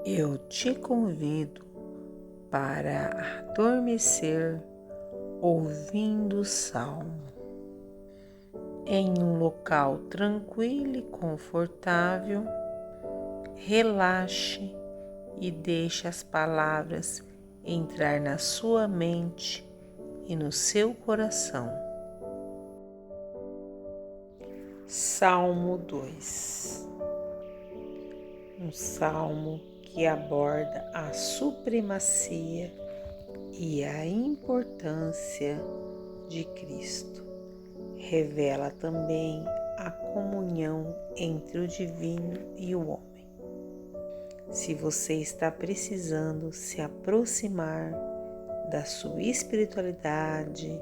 Eu te convido para adormecer ouvindo o salmo em um local tranquilo e confortável. Relaxe e deixe as palavras entrar na sua mente e no seu coração. Salmo 2. Um salmo que aborda a supremacia e a importância de Cristo. Revela também a comunhão entre o divino e o homem. Se você está precisando se aproximar da sua espiritualidade,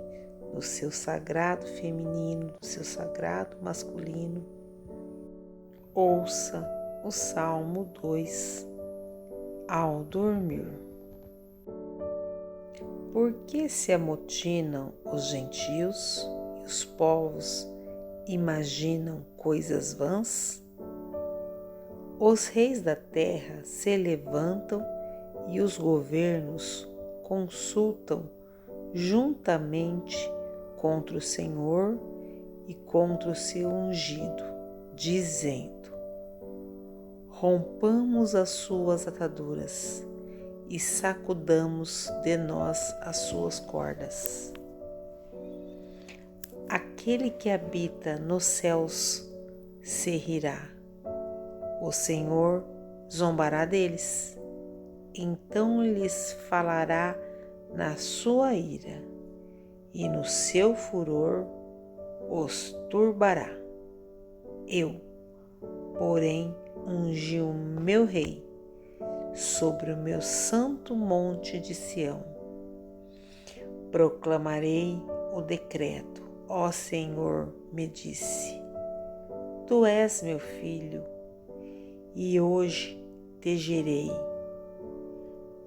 do seu sagrado feminino, do seu sagrado masculino, ouça o Salmo 2 ao dormir. Por que se amotinam os gentios e os povos imaginam coisas vãs? Os reis da terra se levantam e os governos consultam juntamente contra o Senhor e contra o seu ungido, dizendo: rompamos as suas ataduras e sacudamos de nós as suas cordas. Aquele que habita nos céus se rirá. O Senhor zombará deles, então lhes falará na sua ira, e no seu furor os turbará. Eu, porém, ungi o meu rei sobre o meu santo monte de Sião. Proclamarei o decreto, ó Senhor, me disse: Tu és meu filho, e hoje te gerei.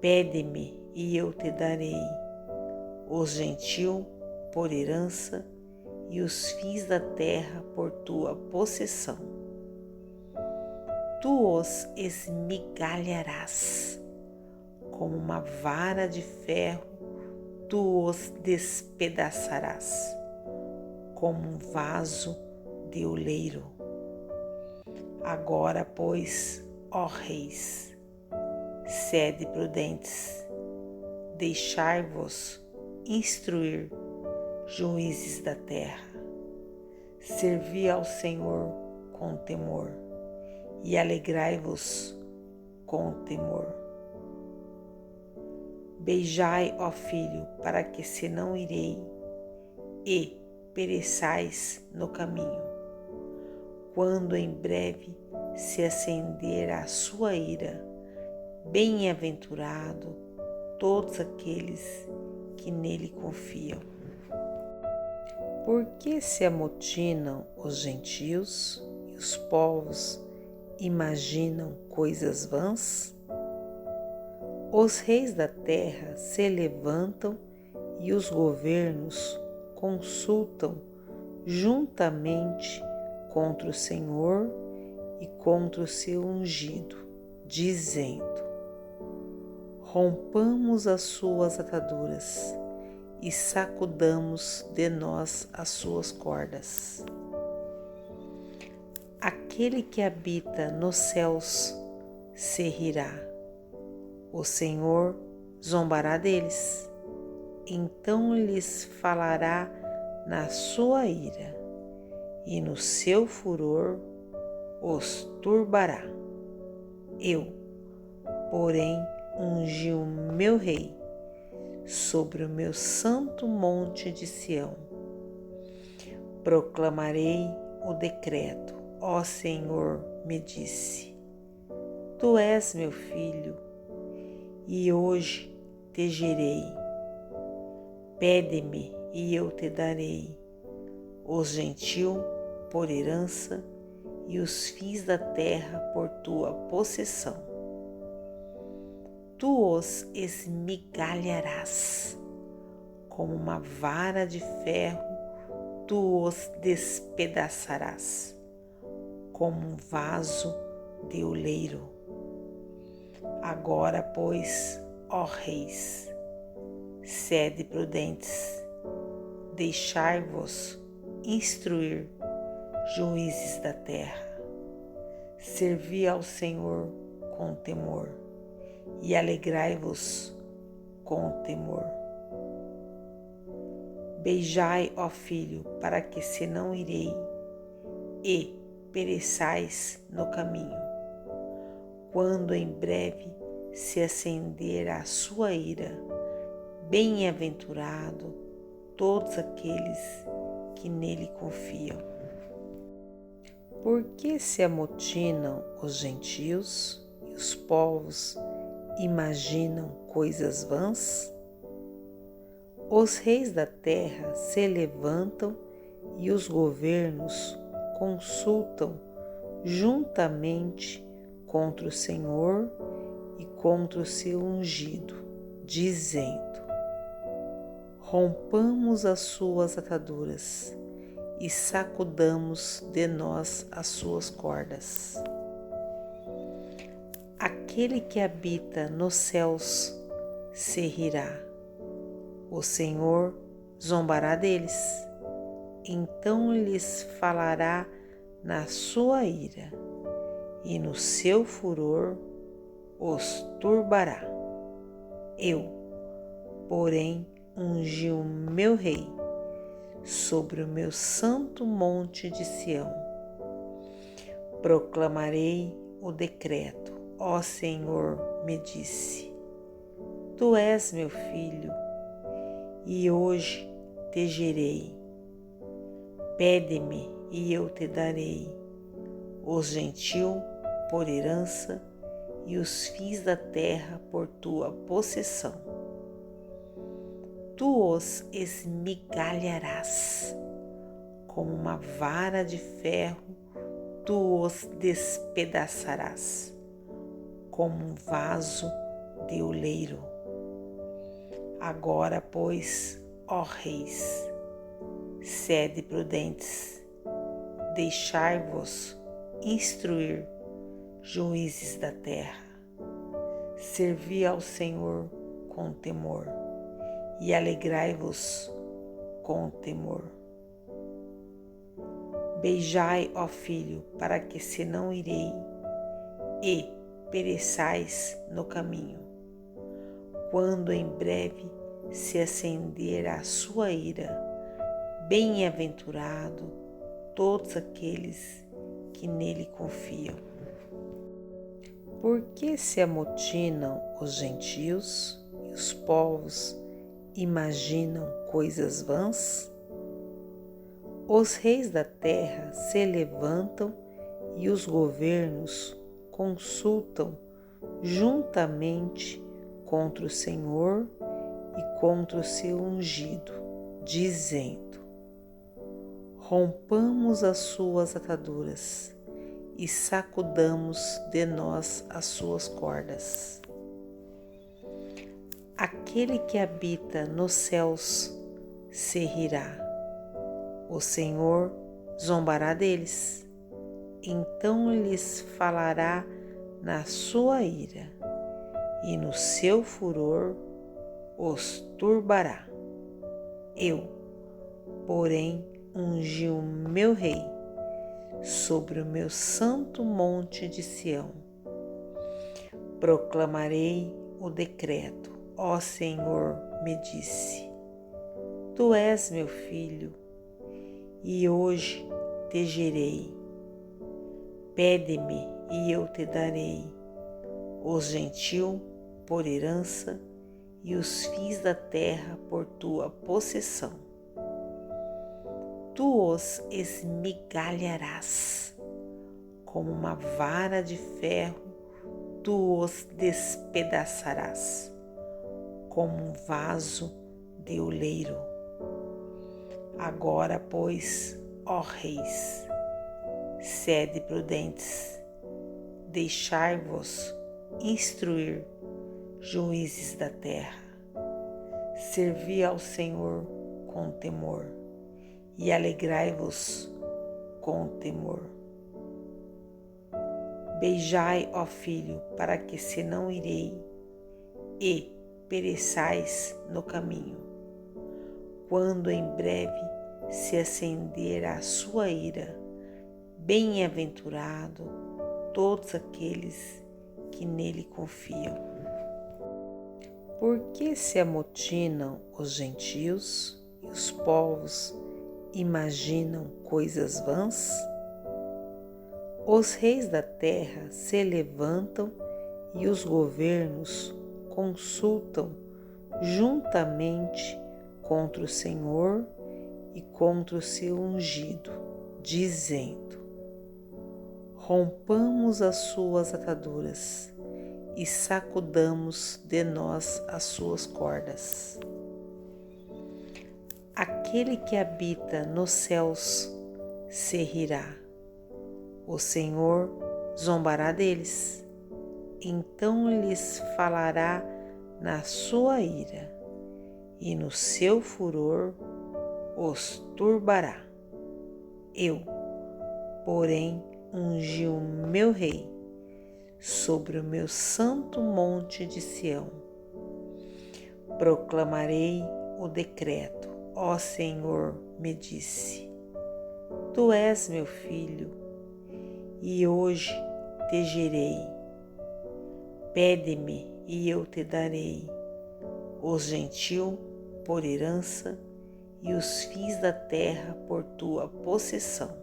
Pede-me e eu te darei os gentios por herança e os fins da terra por tua possessão. Tu os esmigalharás como uma vara de ferro, tu os despedaçarás como um vaso de oleiro. Agora, pois, ó reis, sede prudentes, deixai-vos instruir, juízes da terra. Servi ao Senhor com temor e alegrai-vos com temor. Beijai, ó filho, para que se não irei e pereçais no caminho. Quando em breve se acender a sua ira, bem-aventurado todos aqueles que nele confiam. Por que se amotinam os gentios e os povos imaginam coisas vãs? Os reis da terra se levantam e os governos consultam juntamente contra o Senhor e contra o seu ungido, dizendo: rompamos as suas ataduras e sacudamos de nós as suas cordas. Aquele que habita nos céus se rirá. O Senhor zombará deles, então lhes falará na sua ira, e no seu furor os turbará. Eu, porém, ungi o meu rei sobre o meu santo monte de Sião. Proclamarei o decreto, ó Senhor, me disse: Tu és meu filho, e hoje te gerei. Pede-me e eu te darei os gentios por herança e os fins da terra por tua possessão. Tu os esmigalharás como uma vara de ferro, tu os despedaçarás como um vaso de oleiro. Agora, pois, ó reis, sede prudentes, deixai-vos instruir, juízes da terra. Servi ao Senhor com temor e alegrai-vos com temor. Beijai, ó filho, para que se não irei e pereçais no caminho, quando em breve se acender a sua ira. Bem-aventurado todos aqueles que nele confiam. Por que se amotinam os gentios e os povos imaginam coisas vãs? Os reis da terra se levantam e os governos consultam juntamente contra o Senhor e contra o seu ungido, dizendo: rompamos as suas ataduras e sacudamos de nós as suas cordas. Aquele que habita nos céus se rirá. O Senhor zombará deles. Então lhes falará na sua ira, e no seu furor os turbará. Eu, porém, ungi o meu rei sobre o meu santo monte de Sião. Proclamarei o decreto. Ó Senhor, me disse: Tu és meu filho, e hoje te gerei. Pede-me e eu te darei os gentios por herança e os fins da terra por tua possessão. Tu os esmigalharás como uma vara de ferro, tu os despedaçarás como um vaso de oleiro. Agora, pois, ó reis, sede prudentes, deixai-vos instruir, juízes da terra. Servi ao Senhor com temor e alegrai-vos com temor. Beijai, ó filho, para que se não irei e pereçais no caminho, quando em breve se acender a sua ira. Bem-aventurado todos aqueles que nele confiam. Por que se amotinam os gentios e os povos imaginam coisas vãs? Os reis da terra se levantam e os governos consultam juntamente contra o Senhor e contra o seu ungido, dizendo: rompamos as suas ataduras e sacudamos de nós as suas cordas. Aquele que habita nos céus se rirá. O Senhor zombará deles. Então lhes falará na sua ira, e no seu furor os turbará. Eu, porém, ungi o meu rei sobre o meu santo monte de Sião. Proclamarei o decreto. Ó Senhor, me disse: Tu és meu filho, e hoje te gerei. Pede-me e eu te darei os gentios por herança e os fins da terra por tua possessão. Tu os esmigalharás como uma vara de ferro, tu os despedaçarás como um vaso de oleiro. Agora, pois, ó reis, sede prudentes, deixai-vos instruir, juízes da terra. Servi ao Senhor com temor e alegrai-vos com temor. Beijai, ó filho, para que se não irei, e pereçais no caminho. Quando em breve se acender a sua ira, bem-aventurado todos aqueles que nele confiam. Por que se amotinam os gentios e os povos imaginam coisas vãs? Os reis da terra se levantam e os governos consultam juntamente contra o Senhor e contra o seu ungido, dizendo: rompamos as suas ataduras e sacudamos de nós as suas cordas. Aquele que habita nos céus se rirá. O Senhor zombará deles, então lhes falará na sua ira, e no seu furor os turbará. Eu, porém, ungi o meu rei sobre o meu santo monte de Sião. Proclamarei o decreto, ó Senhor, me disse: Tu és meu filho, e hoje te gerei. Pede-me e eu te darei os gentios por herança e os fins da terra por tua possessão.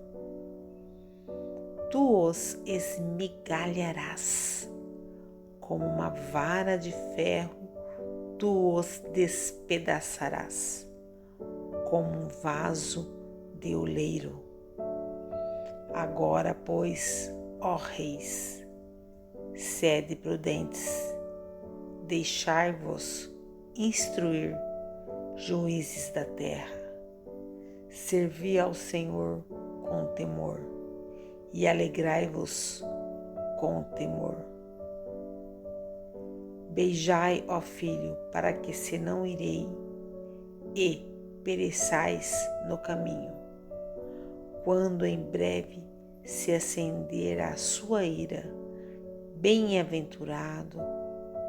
Tu os esmigalharás, como uma vara de ferro, tu os despedaçarás, como um vaso de oleiro. Agora, pois, ó reis, sede prudentes, deixai-vos instruir, juízes da terra. Servi ao Senhor com temor e alegrai-vos com temor. Beijai, ó filho, para que se não irei, e pereçais no caminho. Quando em breve se acender a sua ira, bem-aventurado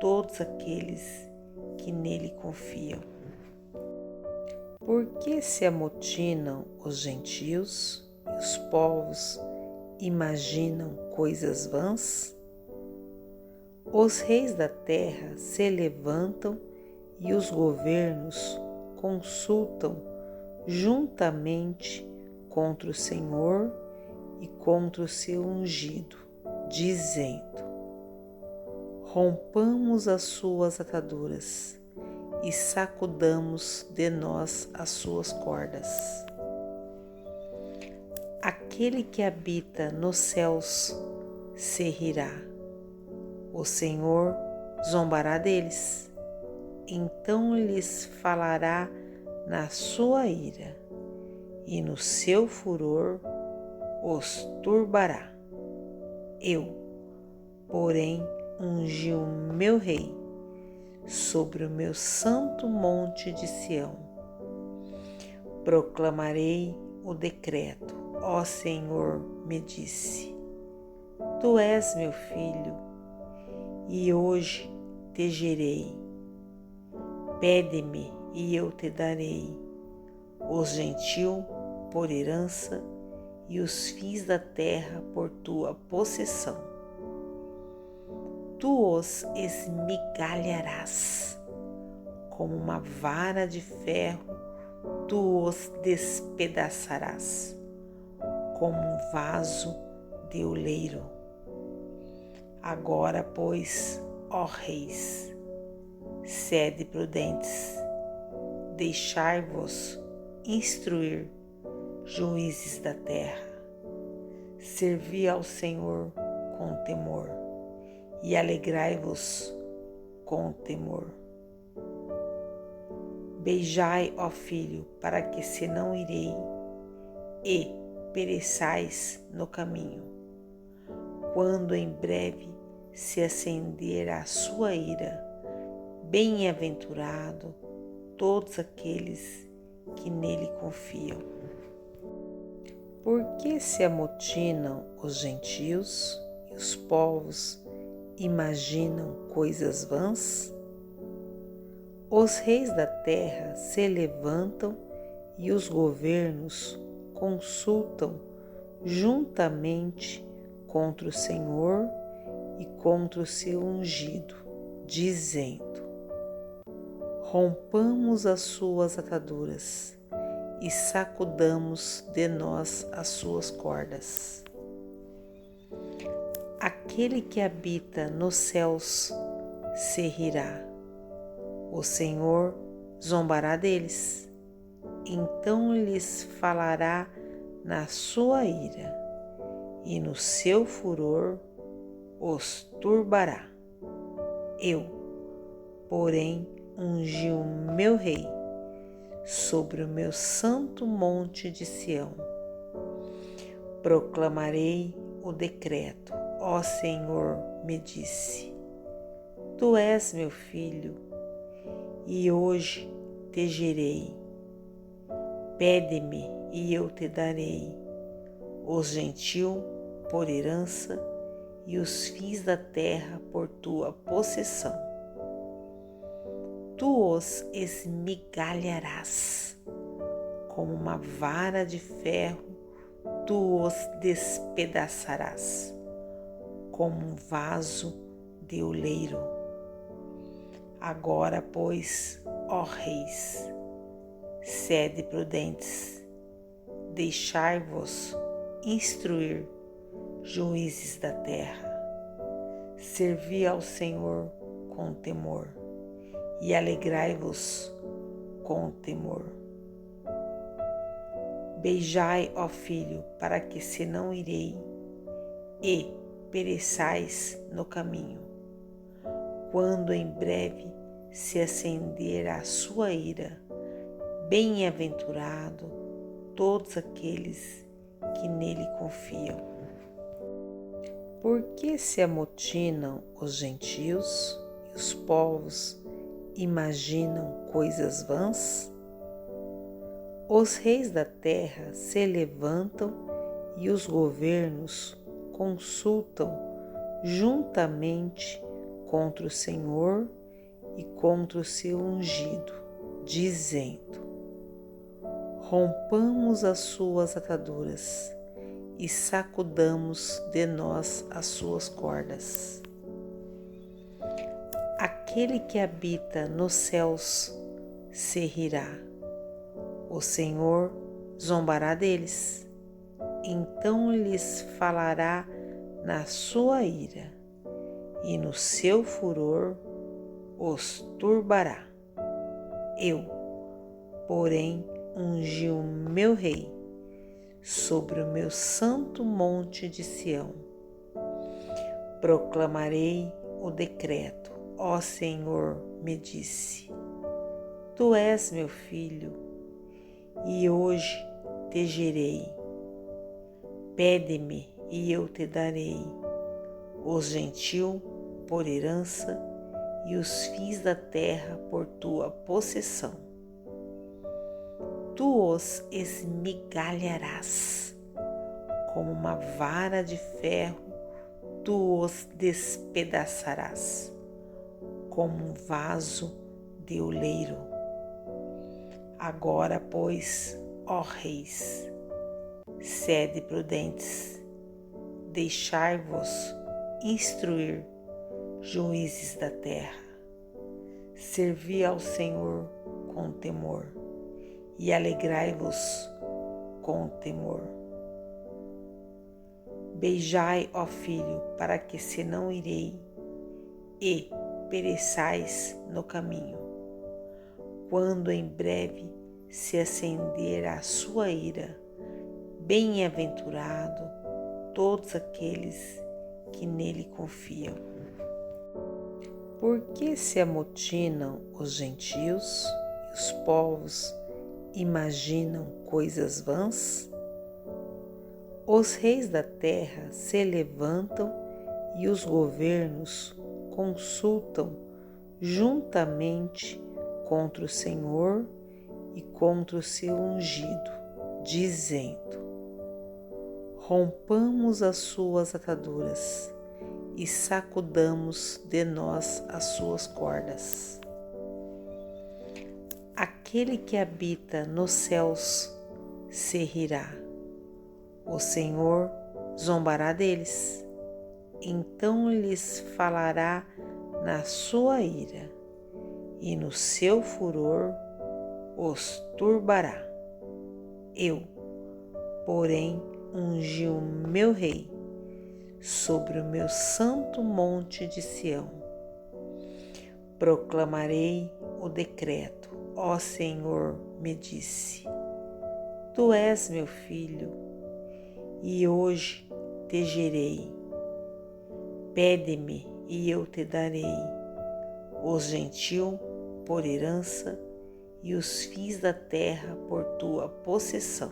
todos aqueles que nele confiam. Por que se amotinam os gentios e os povos imaginam coisas vãs? Os reis da terra se levantam e os governos consultam juntamente contra o Senhor e contra o seu ungido, dizendo: rompamos as suas ataduras e sacudamos de nós as suas cordas. Aquele que habita nos céus se rirá. O Senhor zombará deles, então lhes falará na sua ira, e no seu furor os turbará. Eu, porém, ungi o meu rei sobre o meu santo monte de Sião. Proclamarei o decreto, ó Senhor, me disse: Tu és meu filho, e hoje te gerei. Pede-me e eu te darei os gentios por herança e os fins da terra por tua possessão. Tu os esmigalharás, como uma vara de ferro, tu os despedaçarás, como um vaso de oleiro. Agora, pois, ó reis, sede prudentes, deixai-vos instruir, juízes da terra. Servi ao Senhor com temor e alegrai-vos com temor. Beijai, ó filho, para que se não irei, e pereçais no caminho. Quando em breve se acender a sua ira, bem-aventurado todos aqueles que nele confiam. Por que se amotinam os gentios e os povos imaginam coisas vãs? Os reis da terra se levantam e os governos consultam juntamente contra o Senhor e contra o seu ungido, dizendo: rompamos as suas ataduras e sacudamos de nós as suas cordas. Aquele que habita nos céus se rirá. O Senhor zombará deles. Então lhes falará na sua ira, e no seu furor os turbará. Eu, porém, ungi o meu rei sobre o meu santo monte de Sião. Proclamarei o decreto. Ó Senhor, me disse: Tu és meu filho, e hoje te gerei. Pede-me e eu te darei os gentios por herança e os fins da terra por tua possessão. Tu os esmigalharás como uma vara de ferro, tu os despedaçarás como um vaso de oleiro. Agora, pois, ó reis, sede prudentes, deixai-vos instruir, juízes da terra. Servi ao Senhor com temor e alegrai-vos com temor. Beijai, ó filho, para que se não irei e pereçais no caminho, quando em breve se acender a sua ira. Bem-aventurado todos aqueles que nele confiam. Por que se amotinam os gentios e os povos imaginam coisas vãs? Os reis da terra se levantam e os governos consultam juntamente contra o Senhor e contra o seu ungido, dizendo: rompamos as suas ataduras e sacudamos de nós as suas cordas. Aquele que habita nos céus se rirá. O Senhor zombará deles. Então lhes falará na sua ira, e no seu furor os turbará. Eu, porém, ungi o meu rei sobre o meu santo monte de Sião. Proclamarei o decreto. Ó Senhor, me disse: Tu és meu filho, e hoje te gerei. Pede-me e eu te darei os gentios por herança e os fins da terra por tua possessão. Tu os esmigalharás como uma vara de ferro, tu os despedaçarás como um vaso de oleiro. Agora, pois, ó reis, sede prudentes, deixai-vos instruir, juízes da terra. Servi ao Senhor com temor e alegrai-vos com temor. Beijai, ó filho, para que se não irei e pereçais no caminho, quando em breve se acender a sua ira. Bem-aventurado todos aqueles que nele confiam. Por que se amotinam os gentios e os povos imaginam coisas vãs? Os reis da terra se levantam e os governos consultam juntamente contra o Senhor e contra o seu ungido, dizendo: rompamos as suas ataduras e sacudamos de nós as suas cordas. Aquele que habita nos céus se rirá. O Senhor zombará deles. Então lhes falará na sua ira, e no seu furor os turbará. Eu, porém, ungi o meu rei sobre o meu santo monte de Sião. Proclamarei o decreto. Ó Senhor, me disse: Tu és meu filho, e hoje te gerei. Pede-me, e eu te darei os gentios por herança e os fins da terra por tua possessão.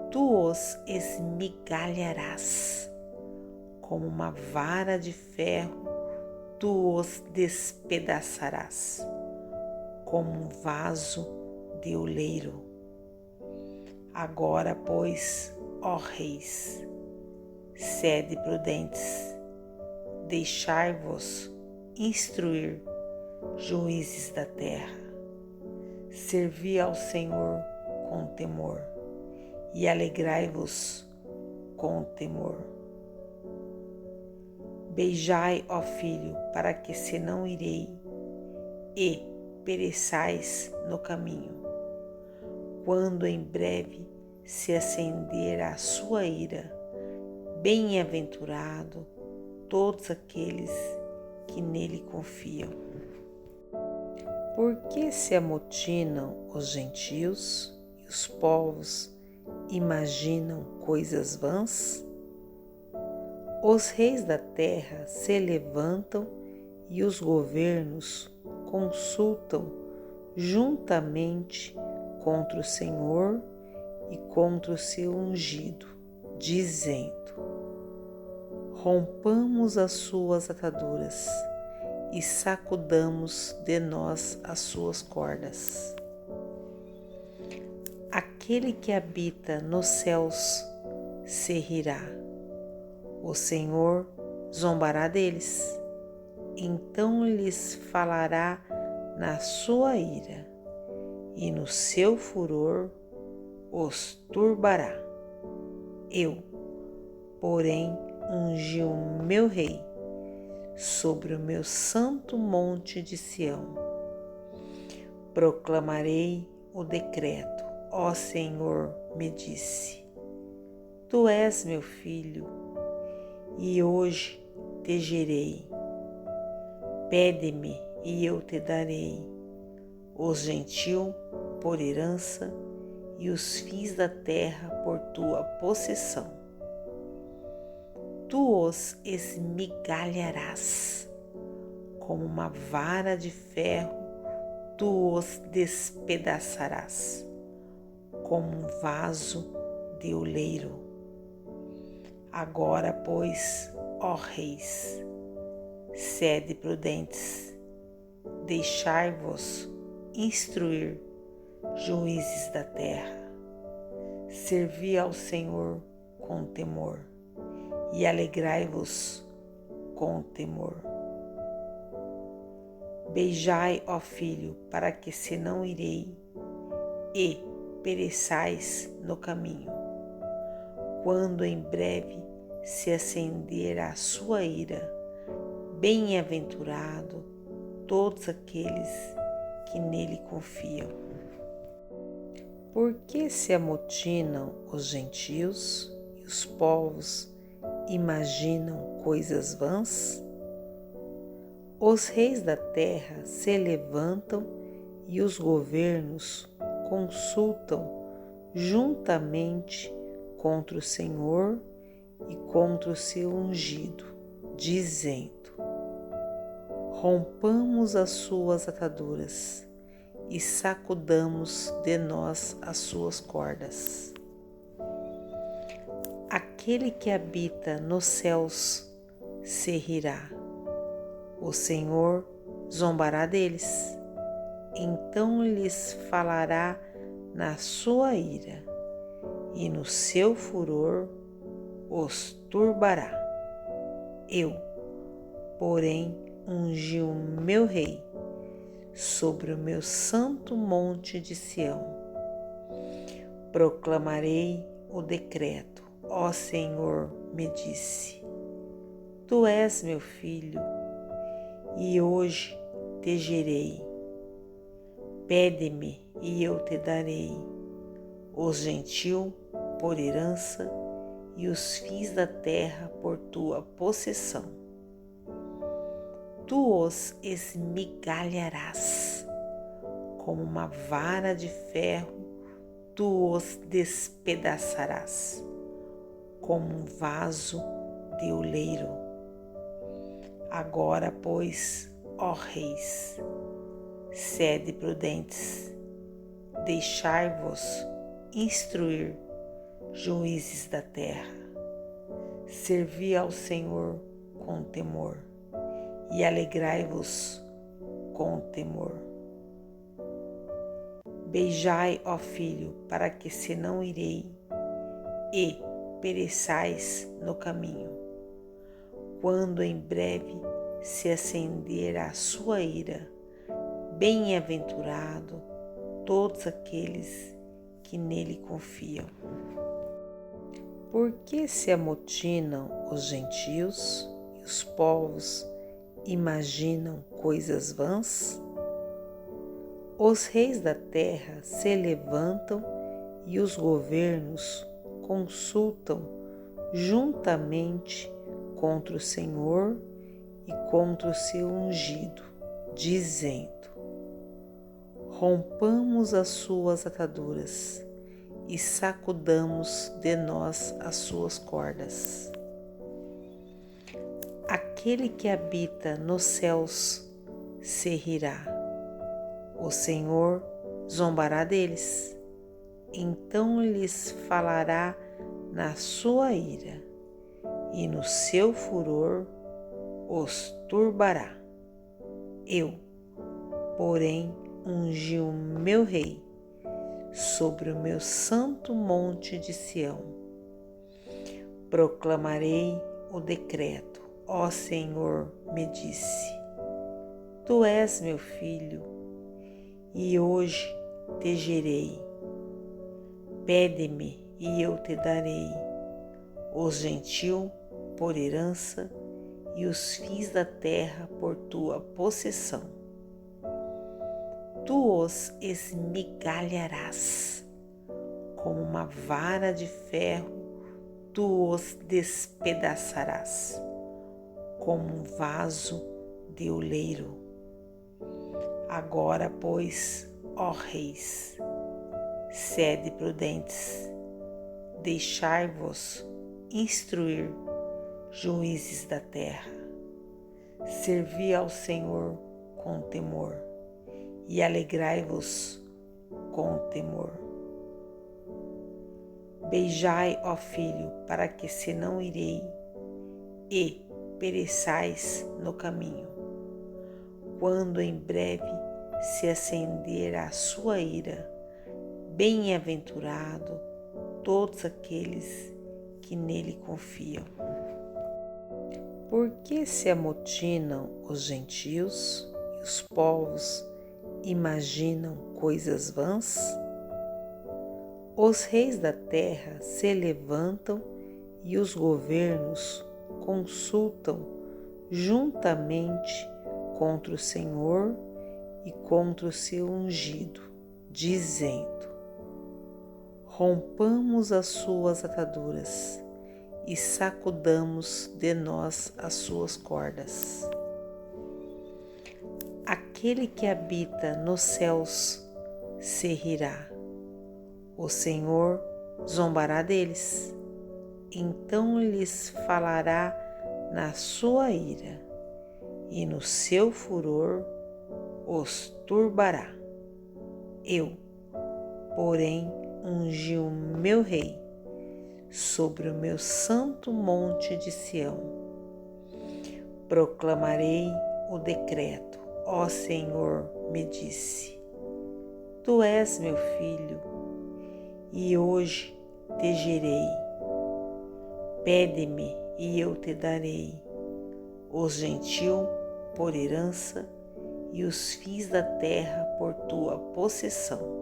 Tu os esmigalharás como uma vara de ferro, tu os despedaçarás como um vaso de oleiro. Agora, pois, ó reis, sede prudentes, deixai-vos instruir, juízes da terra. Servi ao Senhor com temor e alegrai-vos com temor. Beijai, ó filho, para que se não irei, e pereçais no caminho, quando em breve se acender a sua ira. Bem-aventurado todos aqueles que nele confiam. Por que se amotinam os gentios e os povos imaginam coisas vãs? Os reis da terra se levantam e os governos consultam juntamente contra o Senhor e contra o seu ungido, dizendo: rompamos as suas ataduras e sacudamos de nós as suas cordas. Aquele que habita nos céus se rirá. O Senhor zombará deles. Então lhes falará na sua ira, e no seu furor os turbará. Eu, porém, ungi o meu rei sobre o meu santo monte de Sião. Proclamarei o decreto. Ó Senhor, me disse: Tu és meu filho, e hoje te gerei. Pede-me, e eu te darei os gentios por herança e os fins da terra por tua possessão. Tu os esmigalharás como uma vara de ferro, tu os despedaçarás como um vaso de oleiro. Agora, pois, ó reis, sede prudentes, deixai-vos instruir, juízes da terra. Servi ao Senhor com temor e alegrai-vos com temor. Beijai, ó filho, para que se não irei, e pereçais no caminho, quando em breve se acender a sua ira. Bem-aventurado todos aqueles que nele confiam. Por que se amotinam os gentios e os povos imaginam coisas vãs? Os reis da terra se levantam e os governos consultam juntamente contra o Senhor e contra o seu ungido, dizendo: rompamos as suas ataduras e sacudamos de nós as suas cordas. Aquele que habita nos céus se rirá. O Senhor zombará deles. Então lhes falará na sua ira, e no seu furor os turbará. Eu, porém, ungi o meu rei sobre o meu santo monte de Sião. Proclamarei o decreto. Ó Senhor, me disse: Tu és meu filho, e hoje te gerei. Pede-me, e eu te darei os gentios por herança e os fins da terra por tua possessão. Tu os esmigalharás, como uma vara de ferro, tu os despedaçarás, como um vaso de oleiro. Agora, pois, ó reis, sede prudentes, deixai-vos instruir, juízes da terra. Servi ao Senhor com temor e alegrai-vos com temor. Beijai, ó filho, para que se não irei e pereçais no caminho, quando em breve se acender a sua ira. Bem-aventurado todos aqueles que nele confiam. Por que se amotinam os gentios e os povos imaginam coisas vãs? Os reis da terra se levantam e os governos consultam juntamente contra o Senhor e contra o seu ungido, dizendo: rompamos as suas ataduras e sacudamos de nós as suas cordas. Aquele que habita nos céus se rirá. O Senhor zombará deles. Então lhes falará na sua ira, e no seu furor os turbará. Eu, porém, ungi o meu rei sobre o meu santo monte de Sião. Proclamarei o decreto. Ó Senhor, me disse: Tu és meu filho, e hoje te gerei. Pede-me, e eu te darei os gentios por herança e os fins da terra por tua possessão. Tu os esmigalharás, como uma vara de ferro, tu os despedaçarás, como um vaso de oleiro. Agora, pois, ó reis, sede prudentes, deixai-vos instruir, juízes da terra. Servi ao Senhor com temor e alegrai-vos com temor. Beijai, ó filho, para que se não irei e pereçais no caminho, quando em breve se acender a sua ira. Bem-aventurado todos aqueles que nele confiam. Por que se amotinam os gentios e os povos imaginam coisas vãs? Os reis da terra se levantam e os governos consultam juntamente contra o Senhor e contra o seu ungido, dizendo: rompamos as suas ataduras e sacudamos de nós as suas cordas. Aquele que habita nos céus se rirá. O Senhor zombará deles. Então lhes falará na sua ira, e no seu furor os turbará. Eu, porém, ungi o meu rei sobre o meu santo monte de Sião. Proclamarei o decreto. Ó Senhor, me disse: Tu és meu filho, e hoje te gerei. Pede-me, e eu te darei os gentil por herança e os fins da terra por tua possessão.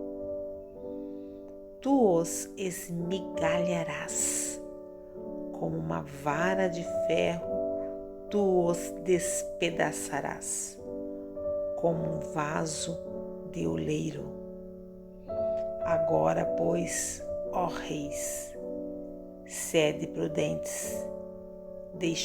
Tu os esmigalharás, como uma vara de ferro, tu os despedaçarás, como um vaso de oleiro. Agora, pois, ó reis, sede prudentes, deixai